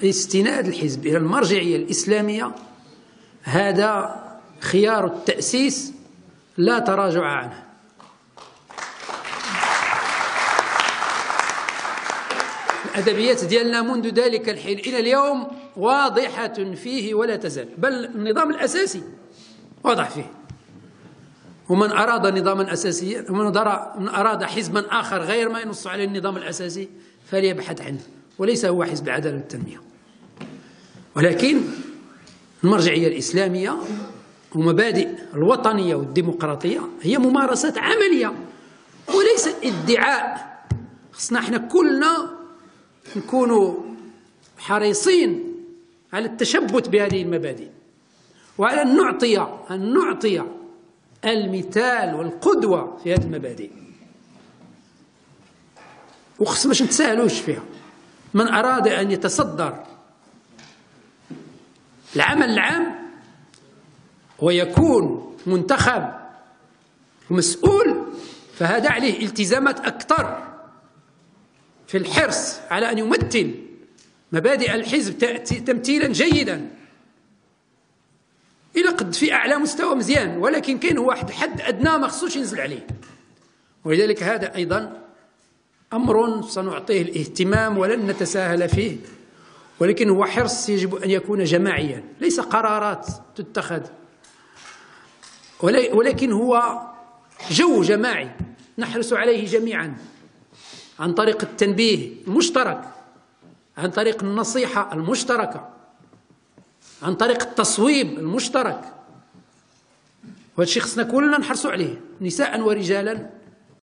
استناد الحزب إلى المرجعية الإسلامية هذا خيار التأسيس لا تراجع عنه. الأدبيات ديالنا منذ ذلك الحين إلى اليوم واضحة فيه ولا تزال، بل النظام الأساسي واضح فيه. ومن أراد نظاما أساسيا ومن أراد حزبا آخر غير ما ينص عليه النظام الأساسي فليبحث عنه، وليس هو حزب العدالة والتنمية. ولكن المرجعية الإسلامية ومبادئ الوطنية والديمقراطية هي ممارسات عملية وليس ادعاء. خصنا احنا كلنا نكونوا حريصين على التشبث بهذه المبادئ وعلى أن نعطي المثال والقدوة في هذه المبادئ، وخصنا باش نتساهلوش فيها. من أراد أن يتصدر العمل العام ويكون منتخب ومسؤول فهذا عليه التزامات أكثر في الحرص على أن يمثل مبادئ الحزب تمثيلا جيدا إلى قد في أعلى مستوى مزيان، ولكن كاين واحد حد أدنى ما خصوش ينزل عليه. ولذلك هذا أيضا أمر سنعطيه الاهتمام ولن نتساهل فيه، ولكن هو حرص يجب أن يكون جماعيا، ليس قرارات تتخذ، ولكن هو جو جماعي نحرص عليه جميعا عن طريق التنبيه المشترك، عن طريق النصيحة المشتركة، عن طريق التصويب المشترك. وهذا الشيء خصنا كلنا نحرصوا عليه نساء ورجالا